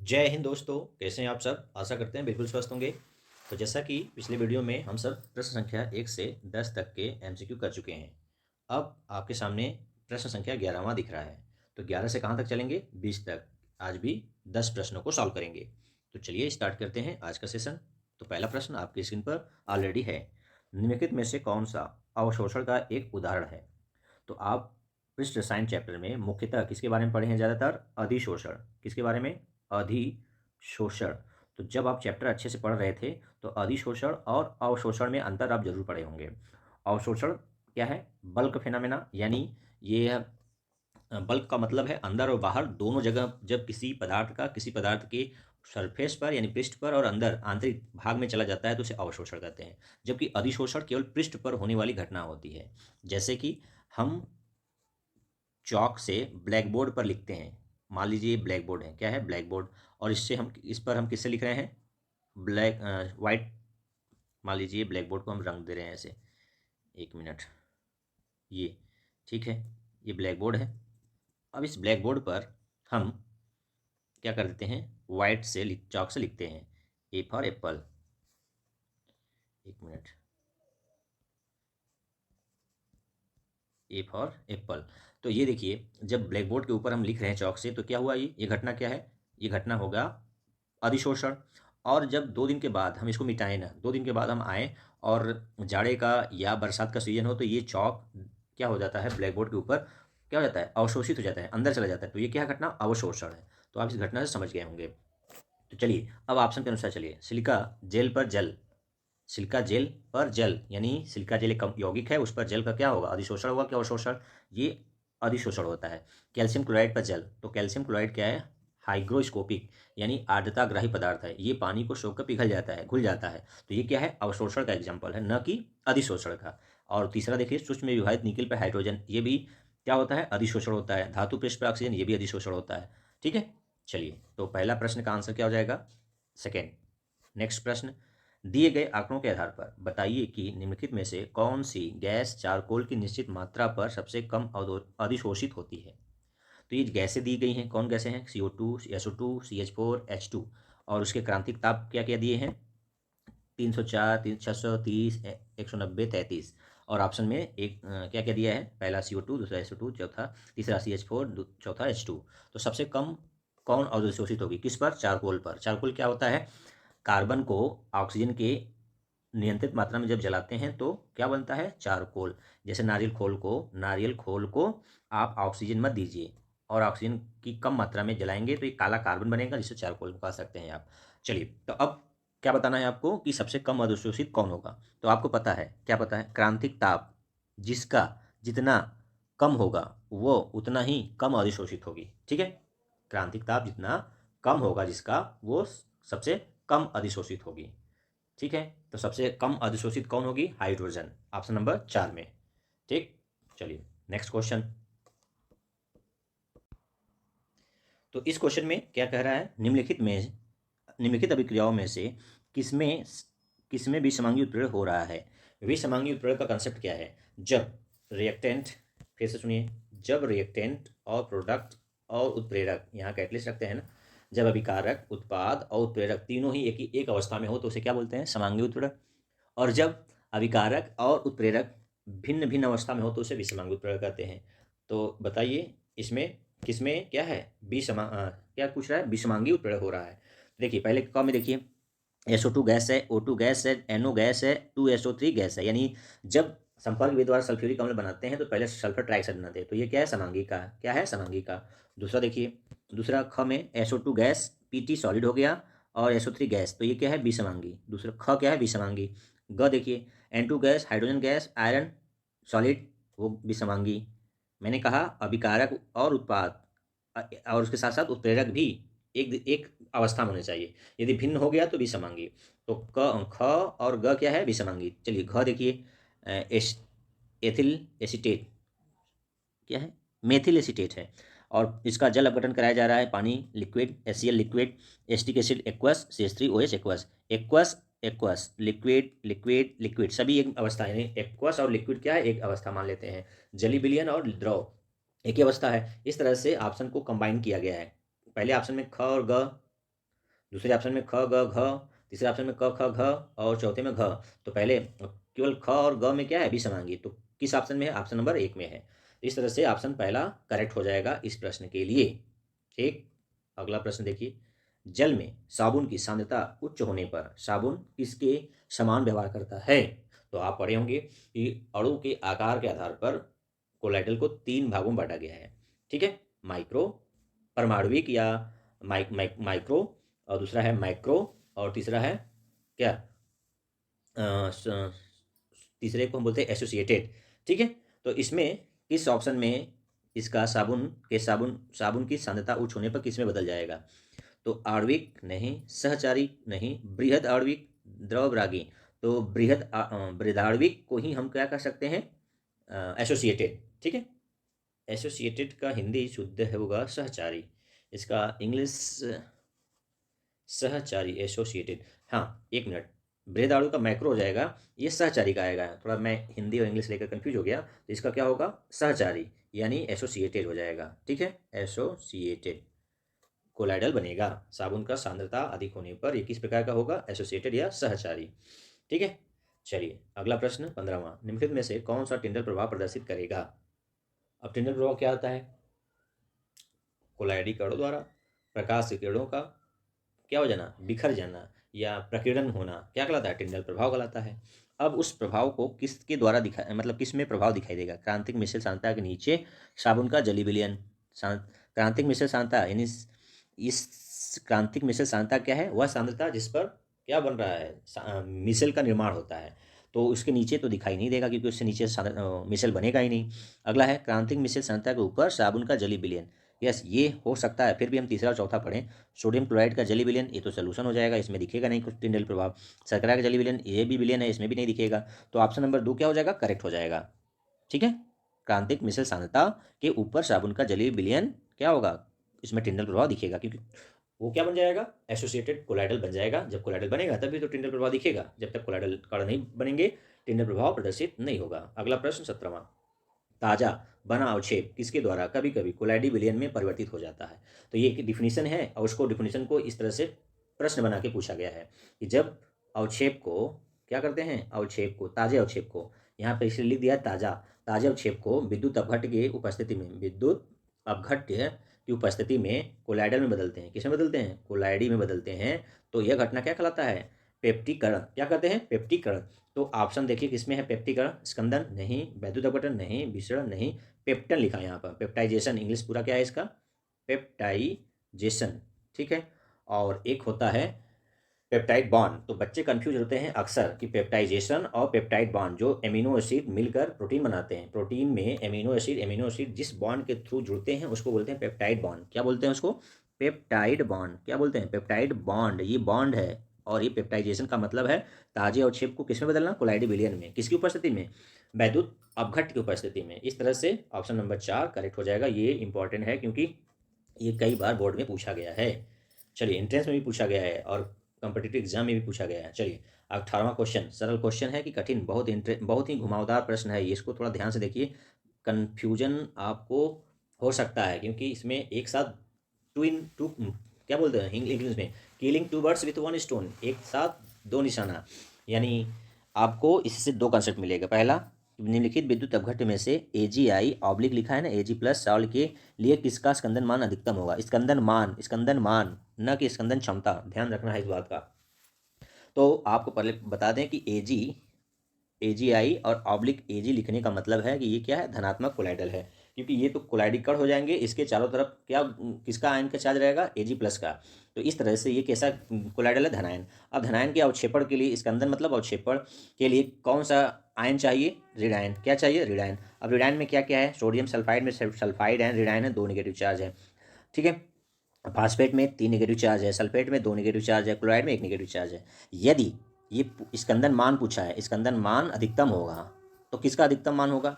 जय हिंद दोस्तों, कैसे हैं आप सब। आशा करते हैं बिल्कुल स्वस्थ होंगे। तो जैसा कि पिछले वीडियो में हम सब प्रश्न संख्या 1 से 10 तक के एमसीक्यू कर चुके हैं। अब आपके सामने प्रश्न संख्या 11वां दिख रहा है। तो 11 से कहाँ तक चलेंगे? 20 तक। आज भी 10 प्रश्नों को सॉल्व करेंगे। तो चलिए स्टार्ट करते हैं आज का सेशन। तो पहला प्रश्न आपकी स्क्रीन पर ऑलरेडी है। निम्नलिखित में से कौन सा अवशोषण का एक उदाहरण है? तो आप पृष्ठ रसायन चैप्टर में मुख्यतः किसके बारे में पढ़े हैं? ज़्यादातर अधिशोषण। किसके बारे में? अधिशोषण। तो जब आप चैप्टर अच्छे से पढ़ रहे थे तो अधिशोषण और अवशोषण में अंतर आप जरूर पढ़े होंगे। अवशोषण क्या है? बल्क फेनोमेना, यानी ये बल्क का मतलब है अंदर और बाहर दोनों जगह जब किसी पदार्थ के सरफेस पर यानी पृष्ठ पर और अंदर आंतरिक भाग में चला जाता है तो उसे अवशोषण कहते हैं। जबकि अधिशोषण केवल पृष्ठ पर होने वाली घटना होती है। जैसे कि हम चॉक से ब्लैक बोर्ड पर लिखते हैं। मान लीजिए ब्लैक बोर्ड है, क्या है? Black board. और इस पर हम किससे लिख रहे हैं? Black white. मान लीजिए ब्लैक बोर्ड को हम रंग दे रहे हैं ऐसे। एक मिनट, ये ठीक है, ये ब्लैक बोर्ड है। अब इस ब्लैक बोर्ड पर हम क्या कर देते हैं? चॉक से लिखते हैं ए फॉर एप्पल। एक मिनट, ए फॉर एप्पल। तो ये देखिए, जब ब्लैक बोर्ड के ऊपर हम लिख रहे हैं चॉक से तो क्या हुआ? ये घटना क्या है? ये घटना होगा अधिशोषण। और जब 2 दिन के बाद हम इसको मिटाएं ना, 2 दिन के बाद हम आए और जाड़े का या बरसात का सीजन हो तो ये चॉक क्या हो जाता है? ब्लैक बोर्ड के ऊपर क्या हो जाता है? अवशोषित हो जाता है, अंदर चला जाता है। तो ये क्या घटना? अवशोषण है। तो आप इस घटना से समझ गए होंगे। तो चलिए अब ऑप्शन के अनुसार चलिए। सिलिका जेल पर जल। सिलिका जेल पर जल यानी सिलिका जेल एक यौगिक है, उस पर जल का क्या होगा? अधिशोषण होगा। क्या अवशोषण? ये अधिशोषण होता है। कैल्शियम क्लोराइड पर जल। तो कैल्शियम क्लोराइड क्या है? हाइग्रोस्कोपिक यानी आर्द्रताग्राही पदार्थ है। ये पानी को सोख कर पिघल जाता है, घुल जाता है। तो ये क्या है? अवशोषण का एग्जाम्पल है, न कि अधिशोषण का। और तीसरा देखिए, सूक्ष्म में विभाजित निकल पर हाइड्रोजन, ये भी क्या होता है? अधिशोषण होता है। धातु पृष्ठ पर ऑक्सीजन, ये भी अधिशोषण होता है। ठीक है, चलिए तो पहला प्रश्न का आंसर क्या हो जाएगा? सेकेंड। नेक्स्ट प्रश्न, दिए गए आंकड़ों के आधार पर बताइए कि निम्नलिखित में से कौन सी गैस चारकोल की निश्चित मात्रा पर सबसे कम अधिशोषित होती है? तो ये गैसें दी गई हैं, कौन गैसें हैं? CO2, SO2, CH4, H2। और उसके क्रांतिक ताप क्या क्या दिए हैं? 304, 630, 190, 33। और ऑप्शन में एक क्या क्या दिया है? पहला CO2, दूसरा SO2, चौथा तीसरा CH4, चौथा H2। तो सबसे कम कौन अवशोषित होगी? किस पर? चारकोल पर। चारकोल क्या होता है? कार्बन को ऑक्सीजन के नियंत्रित मात्रा में जब जलाते हैं तो क्या बनता है? चारकोल। जैसे नारियल खोल को आप ऑक्सीजन मत दीजिए और ऑक्सीजन की कम मात्रा में जलाएंगे तो ये काला कार्बन बनेगा, जिसे चारकोल कह सकते हैं आप। चलिए तो अब क्या बताना है आपको कि सबसे कम अवशोषित कौन होगा? तो आपको पता है, क्या पता है? क्रांतिक ताप जिसका जितना कम होगा वो उतना ही कम अधिशोषित होगी। ठीक है, क्रांतिक ताप जितना कम होगा जिसका, वो सबसे कम अधिशोषित होगी। ठीक है, तो सबसे कम अधिशोषित कौन होगी? हाइड्रोजन, ऑप्शन नंबर 4 में। ठीक, चलिए नेक्स्ट क्वेश्चन। तो इस क्वेश्चन में क्या कह रहा है? निम्नलिखित अभिक्रियाओं में से किसमें किसमें विषमांगी उत्प्रेरक हो रहा है? विषमांगी उत्प्रेरक का कंसेप्ट क्या है? जब रिएक्टेंट, फिर से सुनिए, जब रिएक्टेंट और प्रोडक्ट और उत्प्रेरक, यहाँ कैटलिस्ट रखते हैं ना, जब अभिकारक, उत्पाद और उत्प्रेरक तीनों ही एक अवस्था में हो तो उसे क्या बोलते हैं? समांगी उत्प्रेरक। और जब अभिकारक और उत्प्रेरक भिन्न भिन्न अवस्था में हो तो उसे विषमांगी उत्प्रेरक कहते हैं। तो बताइए इसमें किसमें क्या है? क्या पूछ रहा है? विषमांगी उत्प्रेरक हो रहा है। देखिए पहले क में देखिए, SO2 गैस है, O2 गैस है, NO गैस है, 2SO3 गैस है। यानी जब संपर्क विधि द्वारा सल्फ्यूरिक अम्ल बनाते हैं तो पहले सल्फर ट्राइऑक्साइड बनाते हैं। तो ये क्या है? समांगी का। क्या है? समांगी का। दूसरा देखिए, दूसरा ख में SO2 गैस PT सॉलिड हो गया और SO3 गैस, तो ये क्या है? विषमांगी। दूसरा ख क्या है? विषमांगी। ग देखिए, N2 gas, hydrogen gas, iron solid, वो विषमांगी। मैंने कहा अभिकारक और उत्पाद और उसके साथ साथ उत्प्रेरक भी एक एक अवस्था में होने चाहिए। यदि भिन्न हो गया तो विषमांगी। तो ख और ग क्या है? विषमांगी। चलिए घ देखिए, एथिल एसीटेट, क्या है? मेथिल एसीटेट है। और इसका जल अपघटन कराया जा रहा है, पानी liquid, HCl liquid, acetic acid aqueous, CH3OH aqueous. Aqueous aqueous, liquid liquid liquid, सभी एक अवस्था है। यानी एक्वस और लिक्विड क्या है? एक अवस्था मान लेते हैं। जली विलयन और द्रव एक ही अवस्था है। इस तरह से ऑप्शन को कंबाइन किया गया है। पहले ऑप्शन में ख और ग दूसरे ऑप्शन में ख ग घ, तीसरे ऑप्शन में क ख घ और चौथे में घ। तो पहले केवल ख और ग में क्या है, विसर्गांगी, तो किस ऑप्शन में है, ऑप्शन नंबर 1 में है। इस तरह से ऑप्शन पहला करेक्ट हो जाएगा इस प्रश्न के लिए। ठीक, अगला प्रश्न देखिए, जल में साबुन की सांद्रता उच्च होने पर साबुन किसके समान व्यवहार करता है। तो आप पढ़े होंगे कि अणु के आकार के आधार पर कोलाइडल को 3 भागों में बांटा गया है। ठीक है, माइक्रो, परमाणुविक या माइक्रो, और दूसरा है माइक्रो, और तीसरा है क्या, तीसरे को हम बोलते हैं एसोसिएटेड। ठीक है, तो इसमें किस ऑप्शन में इसका साबुन की सांद्रता उच्च होने पर किस में बदल जाएगा। तो आणविक नहीं, सहचारी नहीं, बृहद आणविक, द्रवरागी। तो बृहदाणविक को ही हम क्या कर सकते हैं, एसोसिएटेड। ठीक है, एसोसिएटेड का हिंदी शुद्ध होगा सहचारी, इसका इंग्लिश सहचारी, एसोसिएटेड। हाँ, एक मिनट, बृहदाणु का मैक्रो हो जाएगा, ये सहचारी का आएगा। थोड़ा मैं हिंदी और इंग्लिश लेकर कंफ्यूज हो गया, तो इसका क्या होगा, सहचारी यानी एसोसिएटेड हो जाएगा। ठीक है, एसोसिएटेड कोलाइडल बनेगा। साबुन का सांद्रता अधिक होने पर ये किस प्रकार का होगा, एसोसिएटेड या सहचारी। ठीक है, चलिए अगला प्रश्न 15वां, निम्नलिखित में से कौन सा टिंडल प्रभाव प्रदर्शित करेगा। अब टिंडल प्रभाव क्या होता है, कोलाइडी कणों द्वारा प्रकाश के किरणों का क्या हो जाना, बिखर जाना या प्रकीर्णन होना, क्या कहलाता है, टिंडल प्रभाव कहलाता है। अब उस प्रभाव को किसके द्वारा मतलब किस में प्रभाव दिखाई देगा, क्रांतिक मिश्र सांद्रता के नीचे साबुन का जली विलयन। क्रांतिक मिश्र सांद्रता यानी इस क्रांतिक मिश्र सांद्रता क्या है, वह सांद्रता जिस पर क्या बन रहा है, मिसल का निर्माण होता है। तो उसके नीचे तो दिखाई नहीं देगा क्योंकि उससे नीचे मिसल बनेगा ही नहीं। अगला है क्रांतिक मिश्र सांद्रता के ऊपर साबुन का जली विलयन। यस, ये हो सकता है, फिर भी हम तीसरा और चौथा पढ़ें। सोडियम क्लोराइड का जली विलयन, ये तो सोल्यूशन हो जाएगा, इसमें दिखेगा नहीं कुछ टिंडल प्रभाव। शर्करा का जली विलयन, ये भी विलयन है, इसमें भी नहीं दिखेगा। तो ऑप्शन नंबर 2 क्या हो जाएगा, करेक्ट हो जाएगा। ठीक है, क्रांतिक मिश्र सांद्रता के ऊपर साबुन का जली विलयन क्या होगा, इसमें टिंडल प्रभाव दिखेगा, क्योंकि वो क्या बन जाएगा, एसोसिएटेड कोलाइडल बन जाएगा। जब कोलाइडल बनेगा तभी तो टिंडल प्रभाव दिखेगा, जब तक कोलाइडल कण नहीं बनेंगे टिंडल प्रभाव प्रदर्शित नहीं होगा। अगला प्रश्न 17वां, ताजा बना अवक्षेप किसके द्वारा कभी कभी कोलाइडी विलयन में परिवर्तित हो जाता है। तो ये एक डिफिनीशन है, और उसको डिफिनीशन को इस तरह से प्रश्न बना के पूछा गया है कि जब अवक्षेप को क्या करते हैं, अवक्षेप को, ताजे अवक्षेप को, यहाँ पे इसलिए लिख दिया ताजा, ताजे अवक्षेप को विद्युत अपघट्य की उपस्थिति में, विद्युत अपघट्य की उपस्थिति में कोलाइडल में बदलते हैं। किसमें बदलते हैं, कोलाइडी में बदलते हैं। तो यह घटना क्या कहलाता है, पेप्टीकरण। क्या कहते हैं, पेप्टीकरण। तो ऑप्शन देखिए किसमें है, पेप्टीकरण, स्कंदन नहीं, वैद्युत अपघटन नहीं, विसरण नहीं, पेप्टन लिखा है यहाँ पर, पेप्टाइजेशन, इंग्लिश पूरा क्या है इसका, पेप्टाइजेशन। ठीक है, और एक होता है पेप्टाइड बॉन्ड। तो बच्चे कंफ्यूज होते हैं अक्सर कि पेप्टाइजेशन और पेप्टाइड बॉन्ड, जो एमिनो एसिड मिलकर प्रोटीन बनाते हैं, प्रोटीन में एमिनो एसिड जिस बॉन्ड के थ्रू जुड़ते हैं उसको बोलते हैं पेप्टाइड बॉन्ड। क्या बोलते हैं उसको, पेप्टाइड बॉन्ड। क्या बोलते हैं, पेप्टाइड बॉन्ड, ये बॉन्ड है। और ये पेप्टाइजेशन का मतलब है ताजे अवक्षेप को किसमें बदलना, कोलाइडी विलयन में। किसकी उपस्थिति में, वैद्युत अपघट्य की उपस्थिति में। इस तरह से ऑप्शन नंबर 4 करेक्ट हो जाएगा। ये इंपॉर्टेंट है क्योंकि ये कई बार बोर्ड में पूछा गया है। चलिए एंट्रेंस में भी पूछा गया है और कॉम्पिटिटिव एग्जाम में भी पूछा गया है। चलिए 18वां क्वेश्चन, सरल क्वेश्चन है कि कठिन, बहुत ही घुमावदार प्रश्न है ये, इसको थोड़ा ध्यान से देखिए, कन्फ्यूजन आपको हो सकता है क्योंकि इसमें एक साथ टू क्या बोलते हैं इंग्लिश में, किलिंग 2 बर्ड्स विथ 1 स्टोन, एक साथ 2 निशाना। यानी आपको इससे 2 कंसेप्ट मिलेगा। पहला, निम्नलिखित विद्युत अपघट्य में से AgI ऑब्लिक लिखा है ना, Ag प्लस सॉल्ट के लिए किसका स्कंदन मान अधिकतम होगा। स्कंदन मान, न कि स्कंदन क्षमता, ध्यान रखना है इस बात का। तो आपको पहले बता दें कि AgI और ऑब्लिक Ag लिखने का मतलब है कि ये क्या है, धनात्मक कोलाइडल है, क्योंकि ये तो कोलाइडी कण हो जाएंगे, इसके चारों तरफ क्या, किसका आयन का चार्ज रहेगा, Ag प्लस का। तो इस तरह से ये कैसा कोलाइडल है, धनायन। अब धनायन के अवक्षेपण के लिए, स्कंदन मतलब अवक्षेपण के लिए कौन सा आयन चाहिए, ऋण आयन। क्या चाहिए, ऋण आयन। अब ऋण आयन में क्या क्या है, सोडियम सल्फाइड में सल्फाइड आयन, ऋण आयन है, 2 नेगेटिव चार्ज है। ठीक है, फास्फेट में 3 नेगेटिव चार्ज है, सल्फेट में 2 नेगेटिव चार्ज है, क्लोराइड में 1 नेगेटिव चार्ज है। यदि ये स्कंदन मान पूछा है, स्कंदन मान अधिकतम होगा, तो किसका अधिकतम मान होगा।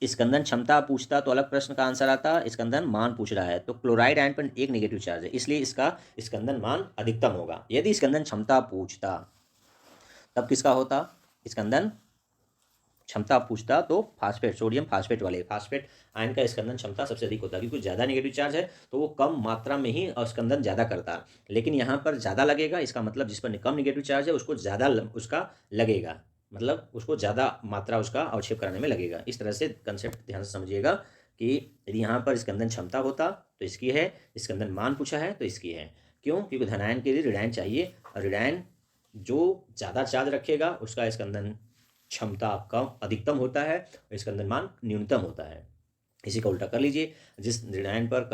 स्कंदन क्षमता पूछता तो अलग प्रश्न का आंसर आता, स्कंदन मान पूछ रहा है तो क्लोराइड आयन पर 1 नेगेटिव चार्ज है, इसलिए इसका स्कंदन मान अधिकतम होगा। यदि स्कंदन क्षमता पूछता तब किसका होता, स्कंदन क्षमता पूछता तो फास्फेट, सोडियम फास्फेट वाले, फास्फेट आयन का स्कंदन क्षमता सबसे अधिक होता है, क्योंकि ज़्यादा नेगेटिव चार्ज है तो वो कम मात्रा में ही स्कंदन ज़्यादा करता है। लेकिन यहाँ पर ज़्यादा लगेगा, इसका मतलब जिस पर कम नेगेटिव चार्ज है उसको ज़्यादा उसका लगेगा, मतलब उसको ज़्यादा मात्रा उसका अवक्षेप कराने में लगेगा। इस तरह से कंसेप्ट ध्यान से समझिएगा कि यदि यहाँ पर स्कंदन क्षमता होता तो इसकी है, स्कंदन मान पूछा है तो इसकी है। क्यों? क्योंकि धनायन के लिए ऋणायन चाहिए, और ऋणायन जो ज़्यादा चार्ज रखेगा उसका स्कंदन क्षमता कम अधिकतम होता है और स्कंदन मान न्यूनतम होता है। इसी का उल्टा कर लीजिए, जिस ऋणायन पर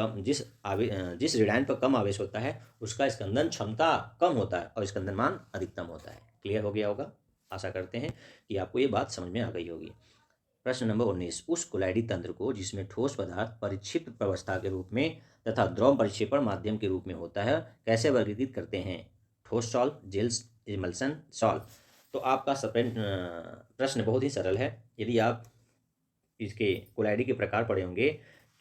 कम आवेश होता है उसका स्कंदन क्षमता कम होता है और स्कंदन मान अधिकतम होता है। क्लियर हो गया होगा? आशा करते हैं कि आपको ये बात समझ में आ गई होगी। प्रश्न नंबर 19, उस कोलाइडी तंत्र को जिसमें ठोस पदार्थ परिक्षिप्त प्रवस्था के रूप में तथा द्रव परिक्षेपण माध्यम के रूप में होता है कैसे वर्गीकृत करते हैं? ठोस सॉल्व, जेल्स, इमल्सन, सॉल्व। तो आपका प्रश्न बहुत ही सरल है। यदि आप इसके कोलाइडी के प्रकार पढ़े होंगे,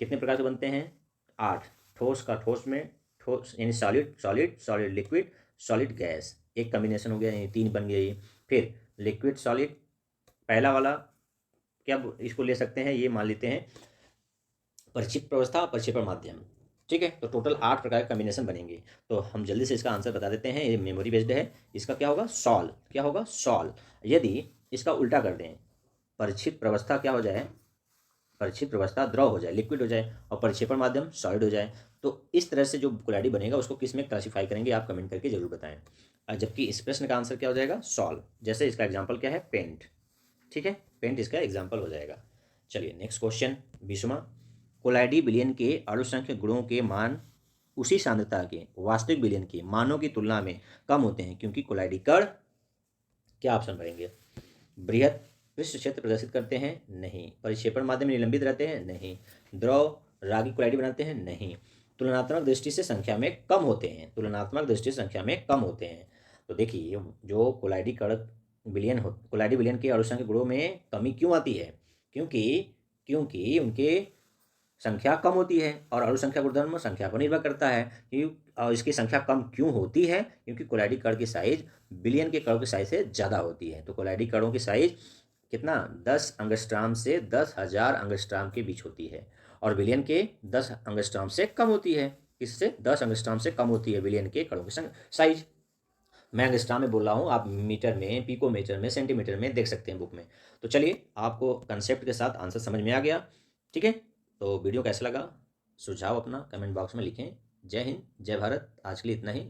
कितने प्रकार से बनते हैं? 8। ठोस का ठोस में, ठोस यानी solid solid, solid liquid, solid gas, एक कॉम्बिनेशन हो गया, यानी 3 बन गए। फिर लिक्विड सॉलिड, पहला वाला क्या इसको ले सकते हैं, ये मान लेते हैं परिक्षिप्त प्रवस्था, प्रक्षेपण माध्यम। ठीक है, तो टोटल 8 प्रकार के कॉम्बिनेशन बनेंगे। तो हम जल्दी से इसका आंसर बता देते हैं, ये मेमोरी बेस्ड है। इसका क्या होगा? सॉल्व। क्या होगा? सॉल्व। यदि इसका उल्टा कर दें, परिक्षिप्त प्रवस्था क्या हो जाए? परिक्षिप्त प्रवस्था द्रव हो जाए, लिक्विड हो जाए, और परिक्षेपण माध्यम सॉलिड हो जाए, तो इस तरह से जो कोलाइडी बनेगा उसको किस में क्लासीफाई करेंगे, आप कमेंट करके जरूर बताएं। जबकि इस प्रश्न का आंसर क्या हो जाएगा? सॉल्व। जैसे इसका एग्जाम्पल क्या है? पेंट। ठीक है, पेंट इसका एग्जाम्पल हो जाएगा। चलिए नेक्स्ट क्वेश्चन 20वां, कोलाइडी विलयन के अणुसंख्यक गुणों के मान उसी सांद्रता के वास्तविक विलयन के मानों की तुलना में कम होते हैं क्योंकि कोलाइडी कण, क्या ऑप्शन भरेंगे? बृहद पृष्ठ क्षेत्र प्रदर्शित करते हैं? नहीं। परिक्षेपण माध्यम में निलंबित रहते हैं? नहीं। द्रव रागी कोलाइडी बनाते हैं? नहीं। तुलनात्मक दृष्टि से संख्या में कम होते हैं? तुलनात्मक दृष्टि से संख्या में कम होते हैं। तो देखिए, जो कोलाइडी कण विलयन हो, कोलाइडी विलयन के अणुसंख्यक गुणों में कमी क्यों आती है? क्योंकि उनके संख्या कम होती है, और अणुसंख्या गुणधर्म संख्या पर निर्भर करता है कि इसकी संख्या कम क्यों होती है? क्योंकि कोलाइडी कण की साइज बिलियन के कणों की साइज से ज़्यादा होती है। तो कोलाइडी कणों की साइज कितना? 10 एंगस्ट्राम से 10,000 एंगस्ट्राम के बीच होती है, और बिलियन के 10 एंगस्ट्राम से कम होती है। किससे? 10 एंगस्ट्राम से कम होती है बिलियन के कणों की साइज। मैं एंगस्ट्राम में बोल रहा हूँ, आप मीटर में, पिकोमीटर में, सेंटीमीटर में देख सकते हैं बुक में। तो चलिए, आपको कंसेप्ट के साथ आंसर समझ में आ गया। ठीक है, तो वीडियो कैसा लगा, सुझाव अपना कमेंट बॉक्स में लिखें। जय हिंद, जय भारत। आज के लिए इतना ही।